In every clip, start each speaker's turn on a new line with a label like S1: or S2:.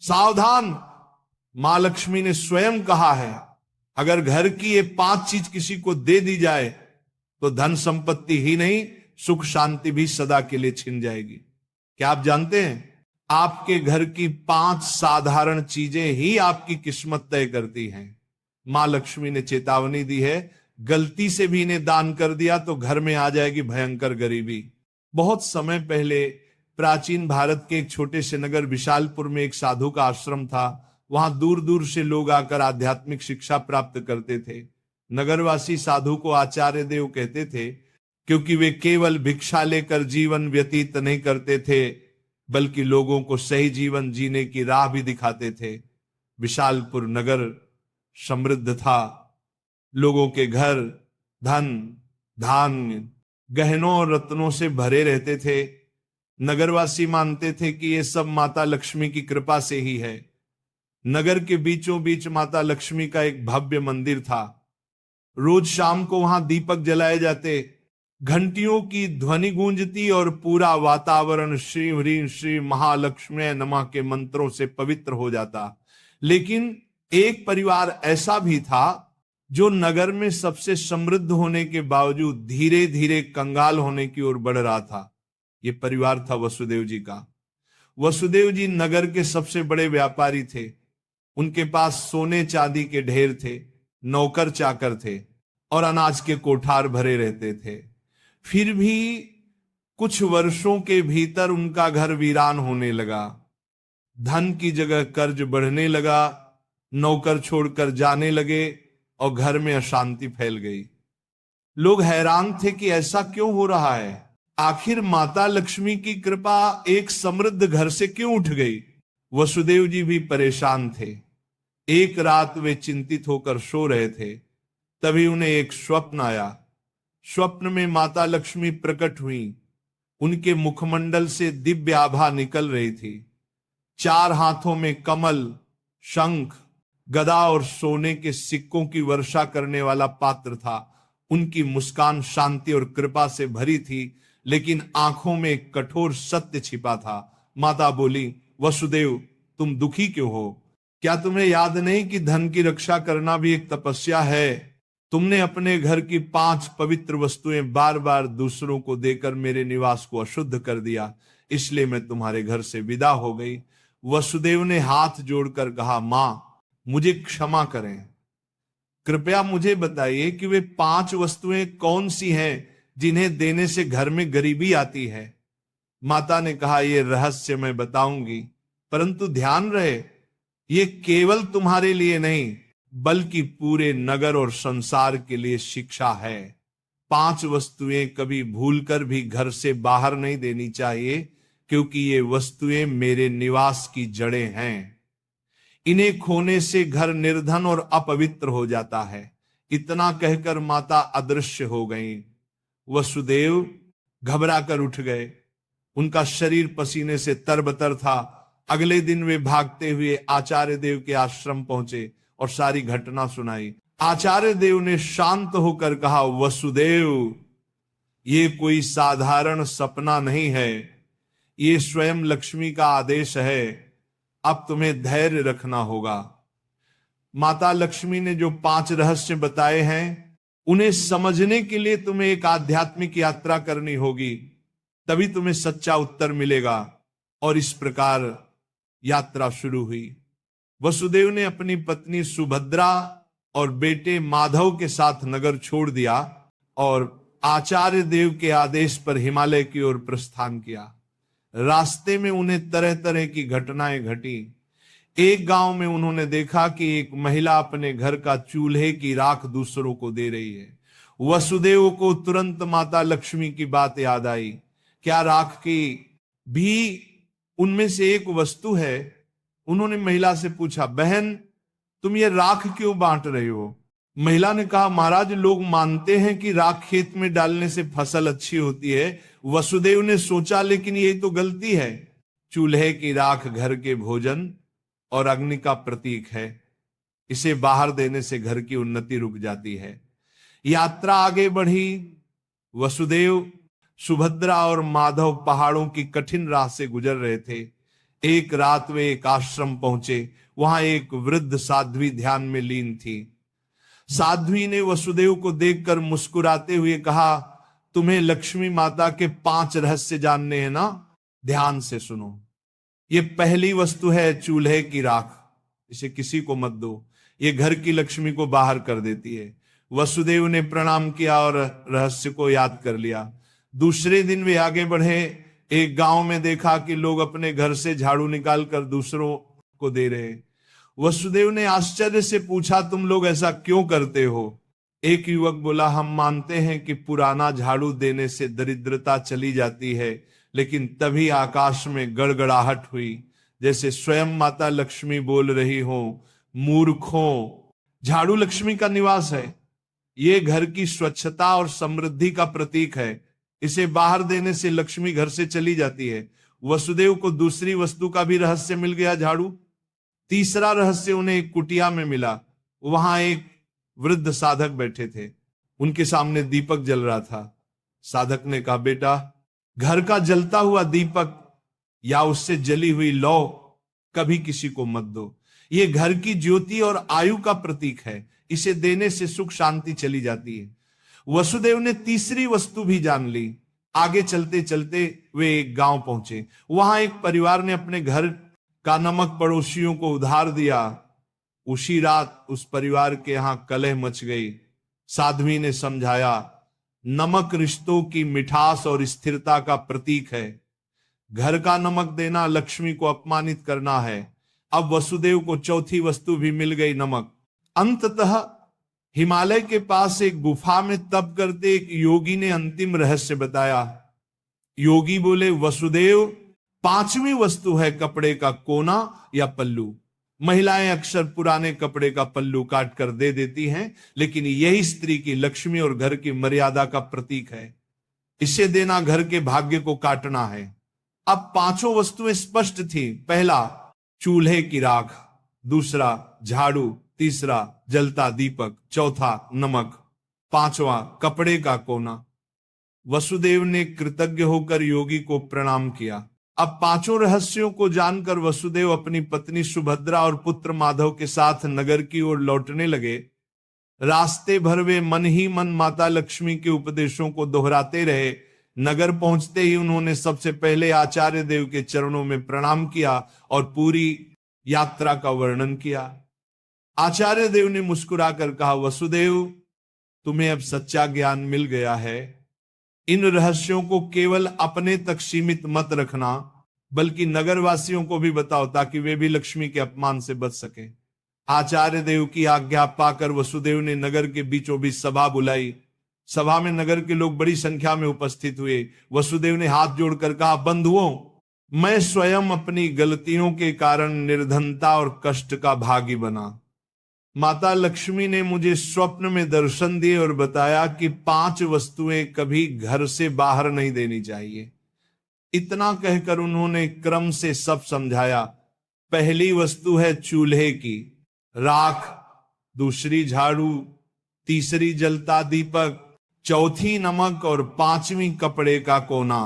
S1: सावधान, मां लक्ष्मी ने स्वयं कहा है, अगर घर की ये 5 चीज किसी को दे दी जाए तो धन संपत्ति ही नहीं, सुख शांति भी सदा के लिए छिन जाएगी। क्या आप जानते हैं, आपके घर की 5 साधारण चीजें ही आपकी किस्मत तय करती हैं। मां लक्ष्मी ने चेतावनी दी है, गलती से भी इन्हें दान कर दिया तो घर में आ जाएगी भयंकर गरीबी। बहुत समय पहले प्राचीन भारत के एक छोटे से नगर विशालपुर में एक साधु का आश्रम था। वहां दूर दूर से लोग आकर आध्यात्मिक शिक्षा प्राप्त करते थे। नगरवासी साधु को आचार्य देव कहते थे, क्योंकि वे केवल भिक्षा लेकर जीवन व्यतीत नहीं करते थे, बल्कि लोगों को सही जीवन जीने की राह भी दिखाते थे। विशालपुर नगर समृद्ध था, लोगों के घर धन धान्य गहनों और रत्नों से भरे रहते थे। नगरवासी मानते थे कि ये सब माता लक्ष्मी की कृपा से ही है। नगर के बीचों बीच माता लक्ष्मी का एक भव्य मंदिर था। रोज शाम को वहां दीपक जलाए जाते, घंटियों की ध्वनि गूंजती और पूरा वातावरण श्री ह्रीं श्री महालक्ष्मी नमः के मंत्रों से पवित्र हो जाता। लेकिन एक परिवार ऐसा भी था जो नगर में सबसे समृद्ध होने के बावजूद धीरे धीरे कंगाल होने की ओर बढ़ रहा था। यह परिवार था वसुदेव जी का। वसुदेव जी नगर के सबसे बड़े व्यापारी थे। उनके पास सोने चांदी के ढेर थे, नौकर चाकर थे और अनाज के कोठार भरे रहते थे। फिर भी कुछ वर्षों के भीतर उनका घर वीरान होने लगा। धन की जगह कर्ज बढ़ने लगा, नौकर छोड़कर जाने लगे और घर में अशांति फैल गई। लोग हैरान थे कि ऐसा क्यों हो रहा है, आखिर माता लक्ष्मी की कृपा एक समृद्ध घर से क्यों उठ गई। वसुदेव जी भी परेशान थे। एक रात वे चिंतित होकर सो रहे थे, तभी उन्हें एक स्वप्न आया। स्वप्न में माता लक्ष्मी प्रकट हुई। उनके मुखमंडल से दिव्य आभा निकल रही थी। 4 हाथों में कमल, शंख, गदा और सोने के सिक्कों की वर्षा करने वाला पात्र था। उनकी मुस्कान शांति और कृपा से भरी थी, लेकिन आंखों में एक कठोर सत्य छिपा था। माता बोली, वसुदेव तुम दुखी क्यों हो? क्या तुम्हें याद नहीं कि धन की रक्षा करना भी एक तपस्या है? तुमने अपने घर की 5 पवित्र वस्तुएं बार बार दूसरों को देकर मेरे निवास को अशुद्ध कर दिया, इसलिए मैं तुम्हारे घर से विदा हो गई। वसुदेव ने हाथ जोड़कर कहा, मां मुझे क्षमा करें, कृपया मुझे बताइए कि वे 5 वस्तुएं कौन सी हैं जिन्हें देने से घर में गरीबी आती है। माता ने कहा, यह रहस्य मैं बताऊंगी, परंतु ध्यान रहे ये केवल तुम्हारे लिए नहीं बल्कि पूरे नगर और संसार के लिए शिक्षा है। 5 वस्तुएं कभी भूलकर भी घर से बाहर नहीं देनी चाहिए, क्योंकि ये वस्तुएं मेरे निवास की जड़ें हैं। इन्हें खोने से घर निर्धन और अपवित्र हो जाता है। इतना कहकर माता अदृश्य हो गईं। वसुदेव घबरा कर उठ गए। उनका शरीर पसीने से तरबतर था। अगले दिन वे भागते हुए आचार्य देव के आश्रम पहुंचे और सारी घटना सुनाई। आचार्य देव ने शांत होकर कहा, वसुदेव ये कोई साधारण सपना नहीं है, ये स्वयं लक्ष्मी का आदेश है। अब तुम्हें धैर्य रखना होगा। माता लक्ष्मी ने जो 5 रहस्य बताए हैं, उन्हें समझने के लिए तुम्हें एक आध्यात्मिक यात्रा करनी होगी, तभी तुम्हें सच्चा उत्तर मिलेगा। और इस प्रकार यात्रा शुरू हुई। वसुदेव ने अपनी पत्नी सुभद्रा और बेटे माधव के साथ नगर छोड़ दिया और आचार्य देव के आदेश पर हिमालय की ओर प्रस्थान किया। रास्ते में उन्हें तरह तरह की घटनाएं घटी। एक गांव में उन्होंने देखा कि एक महिला अपने घर का चूल्हे की राख दूसरों को दे रही है। वसुदेव को तुरंत माता लक्ष्मी की बात याद आई। क्या राख की भी उनमें से एक वस्तु है? उन्होंने महिला से पूछा, बहन तुम ये राख क्यों बांट रही हो? महिला ने कहा, महाराज लोग मानते हैं कि राख खेत में डालने से फसल अच्छी होती है। वसुदेव ने सोचा, लेकिन यही तो गलती है। चूल्हे की राख घर के भोजन और अग्नि का प्रतीक है। इसे बाहर देने से घर की उन्नति रुक जाती है। यात्रा आगे बढ़ी। वसुदेव, सुभद्रा और माधव पहाड़ों की कठिन राह से गुजर रहे थे। एक रात वे एक आश्रम पहुंचे। वहां एक वृद्ध साध्वी ध्यान में लीन थी। साध्वी ने वसुदेव को देखकर मुस्कुराते हुए कहा, तुम्हें लक्ष्मी माता के 5 रहस्य जानने हैं ना? ध्यान से सुनो। ये पहली वस्तु है चूल्हे की राख। इसे किसी को मत दो, ये घर की लक्ष्मी को बाहर कर देती है। वसुदेव ने प्रणाम किया और रहस्य को याद कर लिया। दूसरे दिन वे आगे बढ़े। एक गांव में देखा कि लोग अपने घर से झाड़ू निकालकर दूसरों को दे रहे। वसुदेव ने आश्चर्य से पूछा, तुम लोग ऐसा क्यों करते हो? एक युवक बोला, हम मानते हैं कि पुराना झाड़ू देने से दरिद्रता चली जाती है। लेकिन तभी आकाश में गड़गड़ाहट हुई, जैसे स्वयं माता लक्ष्मी बोल रही हो, मूर्खों, झाड़ू लक्ष्मी का निवास है। ये घर की स्वच्छता और समृद्धि का प्रतीक है। इसे बाहर देने से लक्ष्मी घर से चली जाती है। वसुदेव को दूसरी वस्तु का भी रहस्य मिल गया, झाड़ू। तीसरा रहस्य उन्हें एक कुटिया में मिला। वहां एक वृद्ध साधक बैठे थे। उनके सामने दीपक जल रहा था। साधक ने कहा, बेटा, घर का जलता हुआ दीपक या उससे जली हुई लौ कभी किसी को मत दो। ये घर की ज्योति और आयु का प्रतीक है। इसे देने से सुख शांति चली जाती है। वसुदेव ने तीसरी वस्तु भी जान ली। आगे चलते चलते वे एक गांव पहुंचे। वहां एक परिवार ने अपने घर का नमक पड़ोसियों को उधार दिया। उसी रात उस परिवार के यहां कलह मच गई। साध्वी ने समझाया, नमक रिश्तों की मिठास और स्थिरता का प्रतीक है। घर का नमक देना लक्ष्मी को अपमानित करना है। अब वसुदेव को चौथी वस्तु भी मिल गई, नमक। अंततः हिमालय के पास एक गुफा में तप करते एक योगी ने अंतिम रहस्य बताया। योगी बोले, वसुदेव, 5वीं वस्तु है कपड़े का कोना या पल्लू। महिलाएं अक्सर पुराने कपड़े का पल्लू काट कर दे देती हैं, लेकिन यही स्त्री की लक्ष्मी और घर की मर्यादा का प्रतीक है। इसे देना घर के भाग्य को काटना है। अब 5 वस्तुएं स्पष्ट थी। पहला, चूल्हे की राख। दूसरा, झाड़ू। तीसरा, जलता दीपक। चौथा, नमक। 5वां, कपड़े का कोना। वसुदेव ने कृतज्ञ होकर योगी को प्रणाम किया। अब 5 रहस्यों को जानकर वसुदेव अपनी पत्नी सुभद्रा और पुत्र माधव के साथ नगर की ओर लौटने लगे। रास्ते भर वे मन ही मन माता लक्ष्मी के उपदेशों को दोहराते रहे। नगर पहुंचते ही उन्होंने सबसे पहले आचार्य देव के चरणों में प्रणाम किया और पूरी यात्रा का वर्णन किया। आचार्य देव ने मुस्कुराकर कहा, वसुदेव, तुम्हें अब सच्चा ज्ञान मिल गया है। इन रहस्यों को केवल अपने तक सीमित मत रखना, बल्कि नगरवासियों को भी बताओ, ताकि वे भी लक्ष्मी के अपमान से बच सके। आचार्य देव की आज्ञा पाकर वसुदेव ने नगर के बीचों बीच सभा बुलाई। सभा में नगर के लोग बड़ी संख्या में उपस्थित हुए। वसुदेव ने हाथ जोड़कर कहा, बंधुओं, मैं स्वयं अपनी गलतियों के कारण निर्धनता और कष्ट का भागी बना। माता लक्ष्मी ने मुझे स्वप्न में दर्शन दिए और बताया कि 5 वस्तुएं कभी घर से बाहर नहीं देनी चाहिए। इतना कहकर उन्होंने क्रम से सब समझाया। पहली वस्तु है चूल्हे की राख, दूसरी झाड़ू, तीसरी जलता दीपक, चौथी नमक और 5वीं कपड़े का कोना।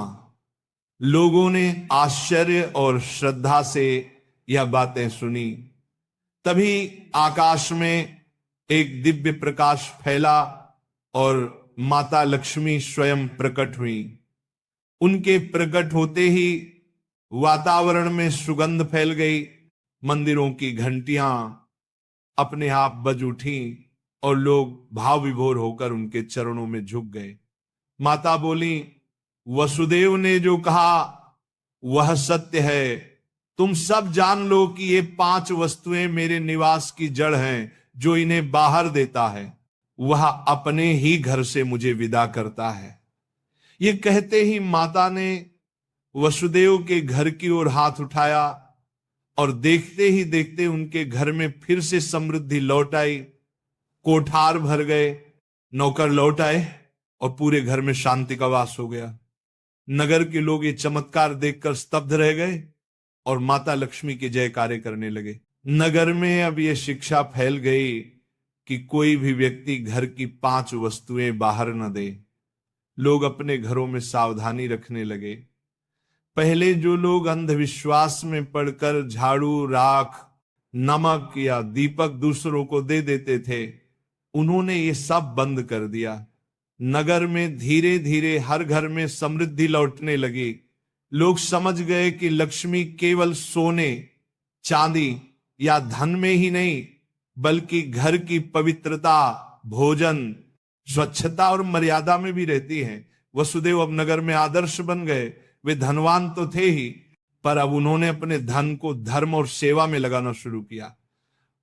S1: लोगों ने आश्चर्य और श्रद्धा से यह बातें सुनी। तभी आकाश में एक दिव्य प्रकाश फैला और माता लक्ष्मी स्वयं प्रकट हुई। उनके प्रकट होते ही वातावरण में सुगंध फैल गई। मंदिरों की घंटियां अपने आप बज उठी और लोग भाव विभोर होकर उनके चरणों में झुक गए। माता बोली, वसुदेव ने जो कहा वह सत्य है। तुम सब जान लो कि ये 5 वस्तुएं मेरे निवास की जड़ हैं। जो इन्हें बाहर देता है वह अपने ही घर से मुझे विदा करता है। ये कहते ही माता ने वसुदेव के घर की ओर हाथ उठाया और देखते ही देखते उनके घर में फिर से समृद्धि लौट आई। कोठार भर गए, नौकर लौट आए और पूरे घर में शांति का वास हो गया। नगर के लोग ये चमत्कार देखकर स्तब्ध रह गए और माता लक्ष्मी के जयकारे करने लगे। नगर में अब यह शिक्षा फैल गई कि कोई भी व्यक्ति घर की 5 वस्तुएं बाहर न दे। लोग अपने घरों में सावधानी रखने लगे। पहले जो लोग अंधविश्वास में पड़कर झाड़ू, राख, नमक या दीपक दूसरों को दे देते थे, उन्होंने ये सब बंद कर दिया। नगर में धीरे धीरे हर घर में समृद्धि लौटने लगी। लोग समझ गए कि लक्ष्मी केवल सोने, चांदी या धन में ही नहीं, बल्कि घर की पवित्रता, भोजन, स्वच्छता और मर्यादा में भी रहती है। वसुदेव अब नगर में आदर्श बन गए। वे धनवान तो थे ही, पर अब उन्होंने अपने धन को धर्म और सेवा में लगाना शुरू किया।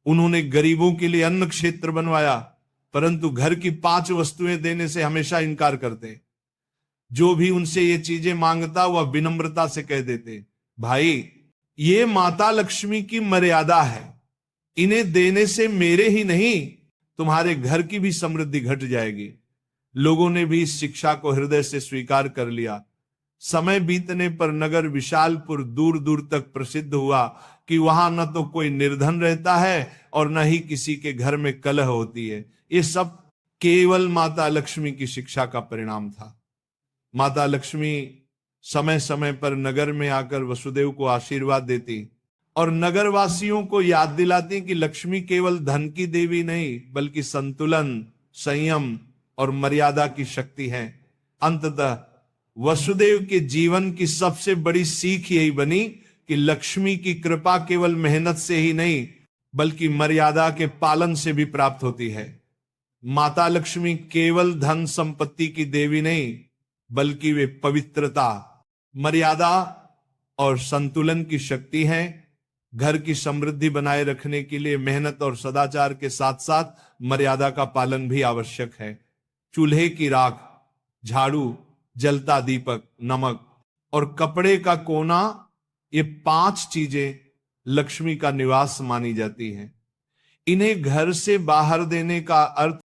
S1: उन्होंने गरीबों के लिए अन्न क्षेत्र बनवाया, परंतु घर की 5 वस्तुएं देने से हमेशा इनकार करते। जो भी उनसे ये चीजें मांगता वह विनम्रता से कह देते, भाई ये माता लक्ष्मी की मर्यादा है, इन्हें देने से मेरे ही नहीं तुम्हारे घर की भी समृद्धि घट जाएगी। लोगों ने भी इस शिक्षा को हृदय से स्वीकार कर लिया। समय बीतने पर नगर विशालपुर दूर दूर तक प्रसिद्ध हुआ कि वहां न तो कोई निर्धन रहता है और न ही किसी के घर में कलह होती है। ये सब केवल माता लक्ष्मी की शिक्षा का परिणाम था। माता लक्ष्मी समय समय पर नगर में आकर वसुदेव को आशीर्वाद देती और नगरवासियों को याद दिलाती कि लक्ष्मी केवल धन की देवी नहीं, बल्कि संतुलन, संयम और मर्यादा की शक्ति है। अंततः वसुदेव के जीवन की सबसे बड़ी सीख यही बनी कि लक्ष्मी की कृपा केवल मेहनत से ही नहीं, बल्कि मर्यादा के पालन से भी प्राप्त होती है। माता लक्ष्मी केवल धन संपत्ति की देवी नहीं, बल्कि वे पवित्रता, मर्यादा और संतुलन की शक्ति है। घर की समृद्धि बनाए रखने के लिए मेहनत और सदाचार के साथ साथ मर्यादा का पालन भी आवश्यक है। चूल्हे की राख, झाड़ू, जलता दीपक, नमक और कपड़े का कोना, ये 5 चीजें लक्ष्मी का निवास मानी जाती हैं। इन्हें घर से बाहर देने का अर्थ